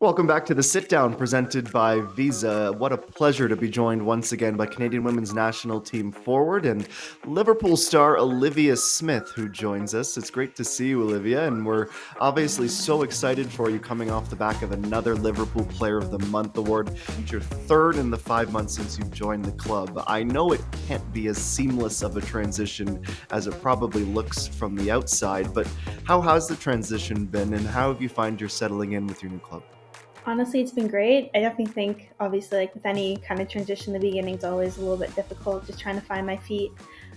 Welcome back to the Sit Down presented by Visa. What a pleasure to be joined once again by Canadian women's national team forward and Liverpool star Olivia Smith, who joins us. It's great to see you, Olivia, and we're obviously so excited for you coming off the back of another Liverpool Player of the Month award. It's your third in the 5 months since you've joined the club. I know it can't be as seamless of a transition as it probably looks from the outside, but how has the transition been, and how have you found you're settling in with your new club? Honestly, it's been great. I definitely think, obviously, like with any kind of transition, the beginning's always a little bit difficult, just trying to find my feet.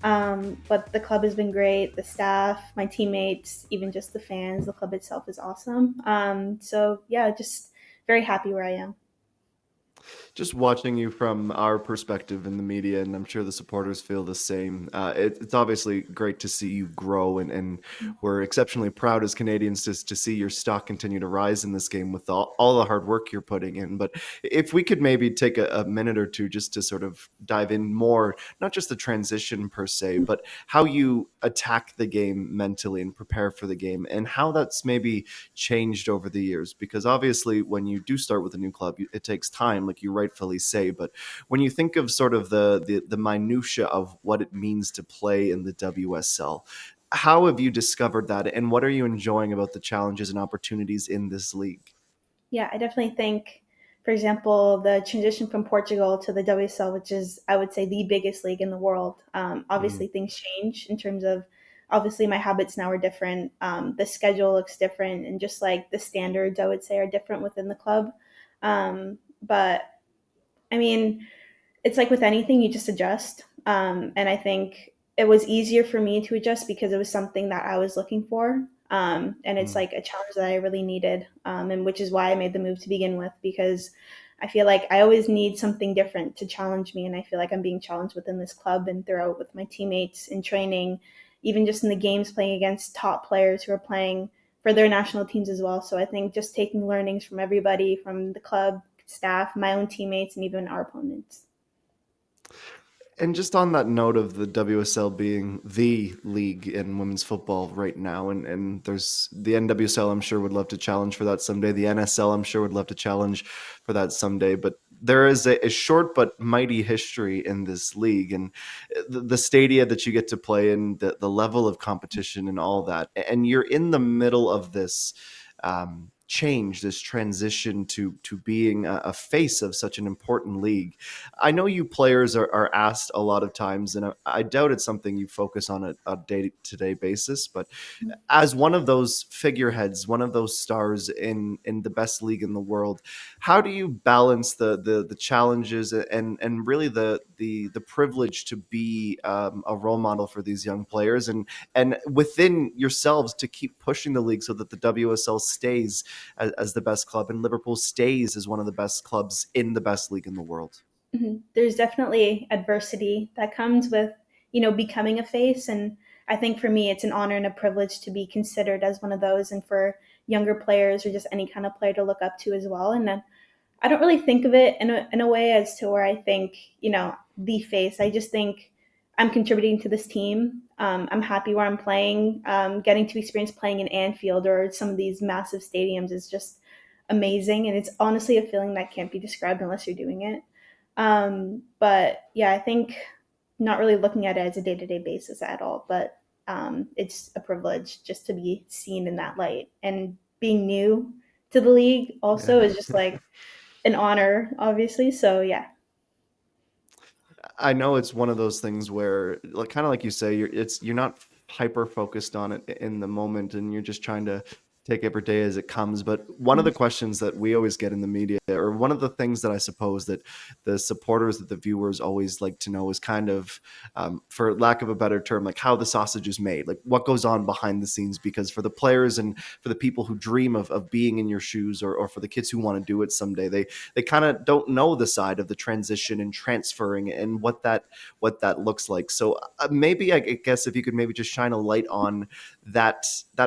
But the club has been great. The staff, my teammates, even just the fans, the club itself is awesome. So yeah, just very happy where I am. Just watching you from our perspective in the media, and I'm sure the supporters feel the same. It's obviously great to see you grow, and we're exceptionally proud as Canadians to see your stock continue to rise in this game with all the hard work you're putting in. But if we could maybe take a minute or two just to sort of dive in more, not just the transition per se, but how you attack the game mentally and prepare for the game, and how that's maybe changed over the years. Because obviously, when you do start with a new club, it takes time, like you rightfully say. But when you think of sort of the minutia of what it means to play in the WSL, how have you discovered that, and what are you enjoying about the challenges and opportunities in this league? Yeah, I definitely think, for example, the transition from Portugal to the WSL, which is, I would say, the biggest league in the world. Mm, Obviously, things change in terms of, obviously, my habits now are different. The schedule looks different, and just like the standards, I would say, are different within the club. But I mean, it's like with anything, you just adjust. And I think it was easier for me to adjust because it was something that I was looking for. And it's mm. like a challenge that I really needed. And which is why I made the move to begin with, because I feel like I always need something different to challenge me. And I feel like I'm being challenged within this club and throughout with my teammates in training, even just in the games playing against top players who are playing for their national teams as well. So I think just taking learnings from everybody, from the club, staff, my own teammates, and even our opponents. And just on that note of the WSL being the league in women's football right now, and there's the NWSL, I'm sure would love to challenge for that someday. The NSL, I'm sure would love to challenge for that someday. But there is a short but mighty history in this league, and the stadia that you get to play in, the level of competition, and all that. And you're in the middle of this change, this transition to being a face of such an important league. I know you players are asked a lot of times, and I doubt it's something you focus on a day-to-day basis, but as one of those figureheads, one of those stars in the best league in the world, how do you balance the challenges and really the privilege to be a role model for these young players, and within yourselves to keep pushing the league so that the WSL stays as the best club and Liverpool stays as one of the best clubs in the best league in the world? There's definitely adversity that comes with, becoming a face. And I think for me, it's an honor and a privilege to be considered as one of those, and for younger players or just any kind of player to look up to as well. And then I don't really think of it in a way as to where I think, the face. I just think I'm contributing to this team. I'm happy where I'm playing. Getting to experience playing in Anfield or some of these massive stadiums is just amazing. And it's honestly a feeling that can't be described unless you're doing it. But yeah, I think not really looking at it as a day to day basis at all, but it's a privilege just to be seen in that light. And being new to the league also Yeah. is just like an honor, obviously. So yeah. I know it's one of those things where, like, kind of like you say, you're not hyper focused on it in the moment, and you're just trying to take every day as it comes. But one of the questions that we always get in the media, or one of the things that I suppose that the supporters, that the viewers always like to know, is kind of, for lack of a better term, like how the sausage is made, like what goes on behind the scenes. Because for the players and for the people who dream of being in your shoes, or for the kids who want to do it someday, they kind of don't know the side of the transition and transferring and what that looks like. So maybe I guess if you could maybe just shine a light on that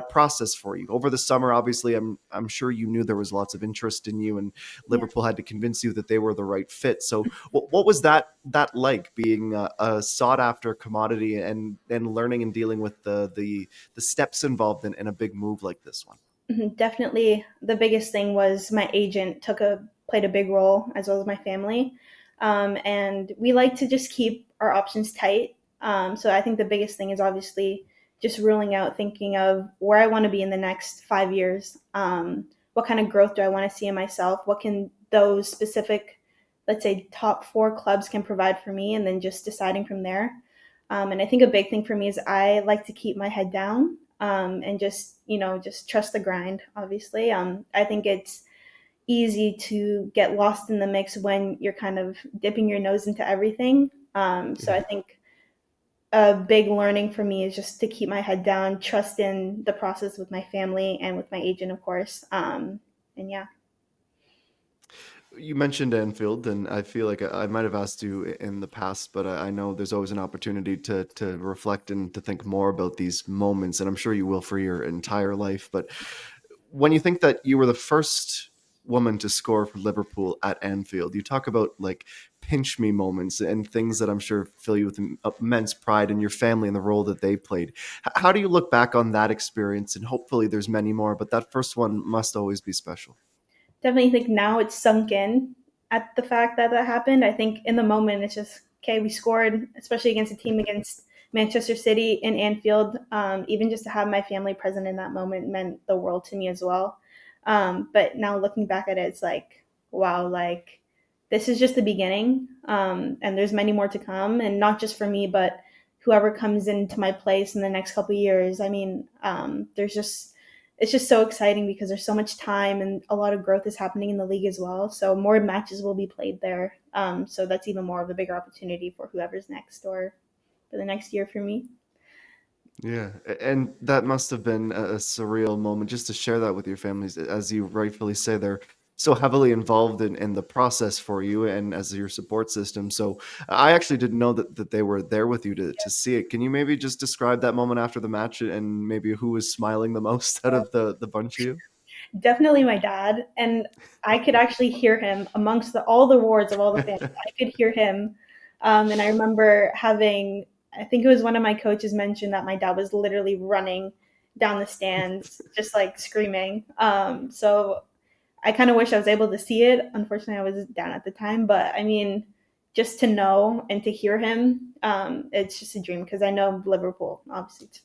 process for you over the summer. Obviously, I'm sure you knew there was lots of interest in you, and Yeah. Liverpool had to convince you that they were the right fit. So what was that like, being a sought after commodity, and learning and dealing with the steps involved in a big move like this one? Definitely the biggest thing was my agent played a big role, as well as my family. And we like to just keep our options tight. So I think the biggest thing is obviously just ruling out thinking of where I want to be in the next 5 years. What kind of growth do I want to see in myself? What can those specific, let's say, top four clubs can provide for me, and then just deciding from there. And I think a big thing for me is I like to keep my head down, and just just trust the grind. Obviously, I think it's easy to get lost in the mix when you're kind of dipping your nose into everything. So Yeah. I think a big learning for me is just to keep my head down, trust in the process with my family and with my agent, of course. And yeah. You mentioned Anfield, and I feel like I might have asked you in the past, but I know there's always an opportunity to reflect and to think more about these moments, and I'm sure you will for your entire life. But when you think that you were the first woman to score for Liverpool at Anfield, you talk about like pinch me moments and things that I'm sure fill you with immense pride in your family and the role that they played. How do you look back on that experience? And hopefully there's many more, but that first one must always be special. Definitely think now it's sunk in at the fact that that happened. I think in the moment it's just okay. We scored, especially against a team against Manchester City in Anfield. Even just to have my family present in that moment meant the world to me as well. But now looking back at it, it's like wow, like this is just the beginning, and there's many more to come, and not just for me, but whoever comes into my place in the next couple of years. I mean, there's just it's just so exciting because there's so much time and a lot of growth is happening in the league as well. So more matches will be played there. So that's even more of a bigger opportunity for whoever's next or for the next year for me. Yeah, and that must have been a surreal moment just to share that with your families. As you rightfully say, they're so heavily involved in the process for you and as your support system. So I actually didn't know that they were there with you to see it. Can you maybe just describe that moment after the match and maybe who was smiling the most out of the bunch of you? Definitely my dad, and I could actually hear him amongst all the roars of all the fans. I could hear him, and I remember having. I think it was one of my coaches mentioned that my dad was literally running down the stands, just like screaming. So I kind of wish I was able to see it. Unfortunately, I was down at the time, but I mean, just to know and to hear him, it's just a dream because I know Liverpool, obviously, it's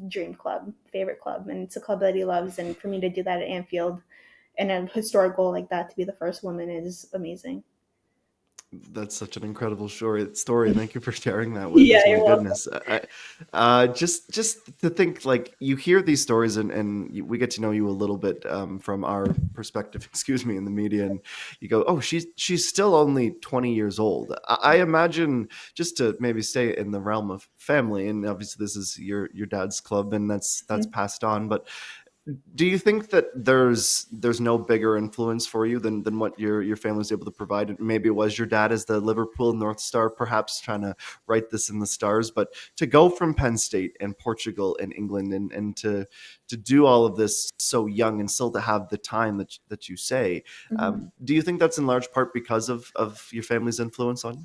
dream club, favorite club, and it's a club that he loves. And for me to do that at Anfield and a historic goal like that to be the first woman is amazing. That's such an incredible story. Thank you for sharing that with Yeah, us. My you're welcome. goodness, just to think, like you hear these stories and we get to know you a little bit from our perspective. Excuse me, in the media, and you go, oh, she's still only 20 years old. I imagine just to maybe stay in the realm of family, and obviously this is your dad's club, and that's passed on, but do you think that there's no bigger influence for you than what your family was able to provide? Maybe it was your dad as the Liverpool North Star, perhaps trying to write this in the stars, but to go from Penn State and Portugal and England and to do all of this so young and still to have the time that you say, Mhm. do you think that's in large part because of your family's influence on you?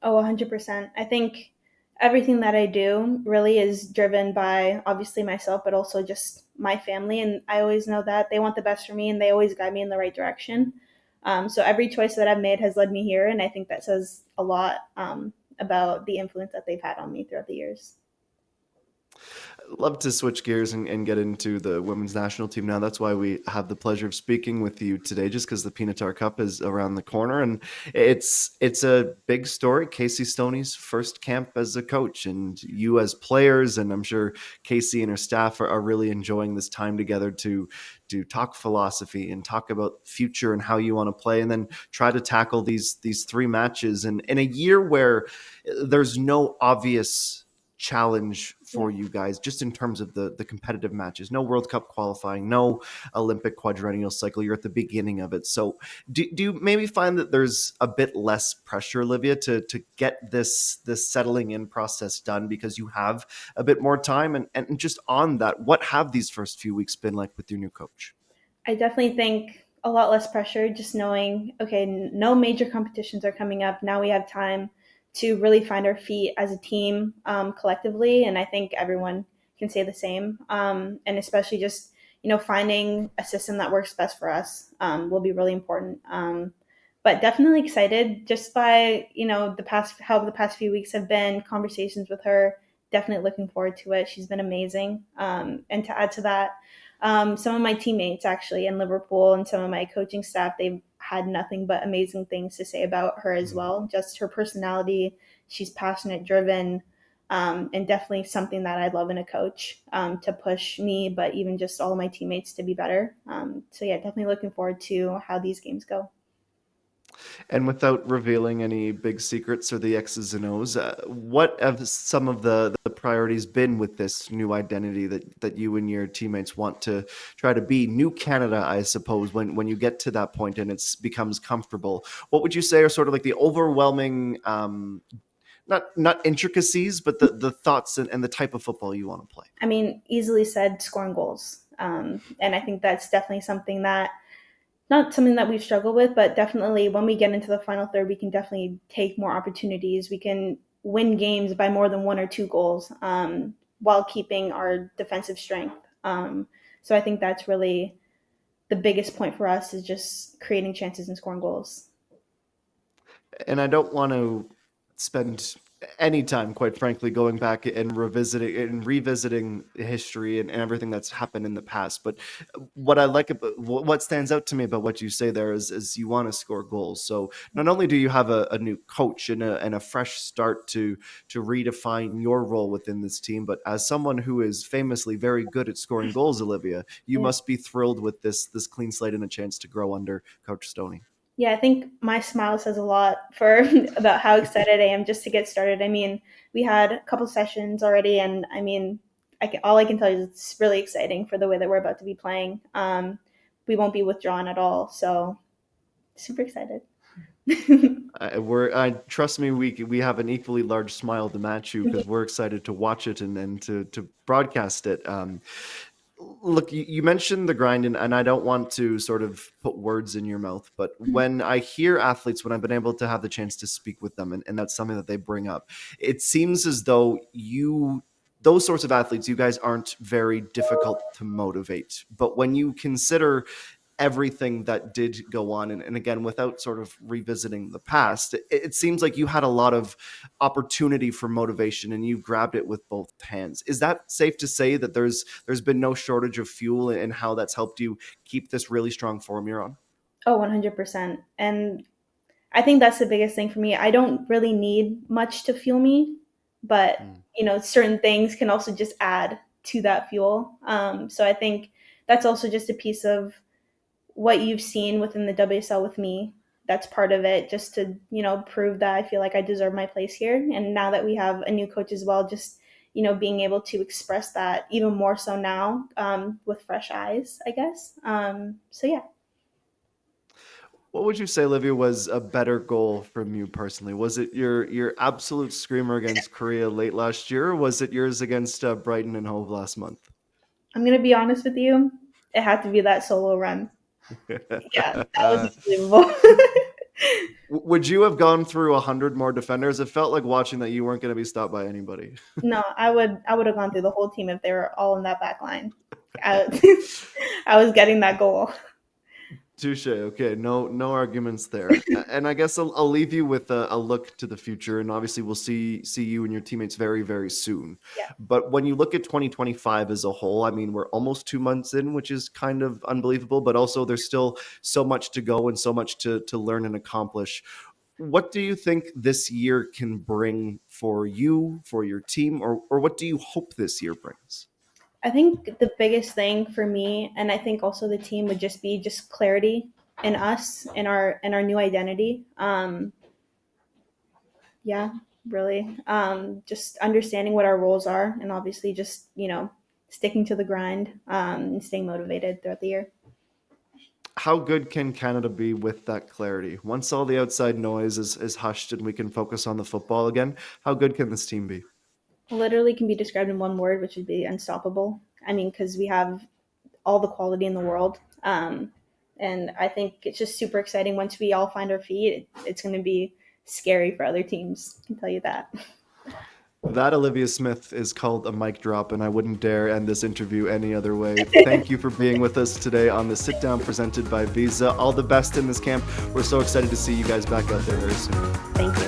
Oh, 100%. I think everything that I do really is driven by obviously myself, but also just my family. And I always know that they want the best for me and they always guide me in the right direction. So every choice that I've made has led me here. And I think that says a lot about the influence that they've had on me throughout the years. Love to switch gears and get into the women's national team now. That's why we have the pleasure of speaking with you today, just because the Pinatar Cup is around the corner, and it's a big story. Casey Stoney's first camp as a coach, and you as players, and I'm sure Casey and her staff are really enjoying this time together to talk philosophy and talk about future and how you want to play, and then try to tackle these three matches. And in a year where there's no obvious challenge Yeah. for you guys just in terms of the competitive matches, no World Cup qualifying, no Olympic quadrennial cycle, you're at the beginning of it. So do you maybe find that there's a bit less pressure, Olivia, to get this settling in process done because you have a bit more time? And just on that, what have these first few weeks been like with your new coach? I definitely think a lot less pressure just knowing, okay, no major competitions are coming up. Now we have time to really find our feet as a team collectively. And I think everyone can say the same. And especially just, finding a system that works best for us will be really important. But definitely excited just by the past few weeks have been, conversations with her. Definitely looking forward to it. She's been amazing. And to add to that, some of my teammates actually in Liverpool and some of my coaching staff, they've had nothing but amazing things to say about her as well. Just her personality, she's passionate, driven, and definitely something that I love in a coach, to push me, but even just all of my teammates to be better. So yeah, definitely looking forward to how these games go. And without revealing any big secrets or the X's and O's, what have some of the priorities been with this new identity that you and your teammates want to try to be? New Canada, I suppose, when you get to that point and it becomes comfortable. What would you say are sort of like the overwhelming, not intricacies, but the thoughts and the type of football you want to play? I mean, easily said, scoring goals. And I think that's definitely something that, not something that we've struggled with, but definitely when we get into the final third, we can definitely take more opportunities. We can win games by more than 1 or 2 goals, while keeping our defensive strength. So I think that's really the biggest point for us, is just creating chances and scoring goals. And I don't want to spend any time, quite frankly, going back and revisiting history and everything that's happened in the past. But what I like about what stands out to me about what you say there is you want to score goals. So not only do you have a new coach and a fresh start to redefine your role within this team, but as someone who is famously very good at scoring goals, Olivia, you Yeah. must be thrilled with this clean slate and a chance to grow under Coach Stoney. Yeah, I think my smile says a lot for about how excited I am just to get started. I mean, we had a couple sessions already, and I mean, all I can tell you is it's really exciting for the way that we're about to be playing. We won't be withdrawn at all, so super excited. I trust me, we have an equally large smile to match you because we're excited to watch it and to broadcast it. Look, you mentioned the grind, and I don't want to sort of put words in your mouth, but when I hear athletes, when I've been able to have the chance to speak with them, and that's something that they bring up, it seems as though those sorts of athletes, you guys aren't very difficult to motivate. But when you consider everything that did go on, and again, without sort of revisiting the past, it seems like you had a lot of opportunity for motivation and you grabbed it with both hands. Is that safe to say that there's been no shortage of fuel and how that's helped you keep this really strong form you're on? Oh, 100%. And I think that's the biggest thing for me. I don't really need much to fuel me, but Mm. certain things can also just add to that fuel. So I think that's also just a piece of what you've seen within the WSL with me. That's part of it, just to prove that I feel like I deserve my place here. And now that we have a new coach as well, just being able to express that even more so now, with fresh eyes, I guess. So yeah. What would you say, Olivia, was a better goal from you personally? Was it your absolute screamer against Korea late last year, or was it yours against Brighton and Hove last month? I'm gonna be honest with you. It had to be that solo run. Yeah, that was unbelievable. Would you have gone through 100 more defenders? It felt like watching that you weren't going to be stopped by anybody. No, I would have gone through the whole team if they were all in that back line. I, I was getting that goal. Touche. Okay, no arguments there. And I guess I'll leave you with a look to the future, and obviously we'll see you and your teammates very very soon. Yeah. But when you look at 2025 as a whole, I mean we're almost 2 months in, which is kind of unbelievable. But also there's still so much to go and so much to learn and accomplish. What do you think this year can bring for you, for your team, or what do you hope this year brings? I think the biggest thing for me, and I think also the team, would just be just clarity in us, in our new identity. Yeah, really. Just understanding what our roles are, and obviously just sticking to the grind, and staying motivated throughout the year. How good can Canada be with that clarity? Once all the outside noise is hushed and we can focus on the football again, how good can this team be? Literally can be described in one word, which would be unstoppable. I mean, because we have all the quality in the world. And I think it's just super exciting once we all find our feet. It's going to be scary for other teams. I can tell you that. That Olivia Smith is called a mic drop, and I wouldn't dare end this interview any other way. Thank you for being with us today on the Sit Down presented by Visa. All the best in this camp. We're so excited to see you guys back out there very soon. Thank you.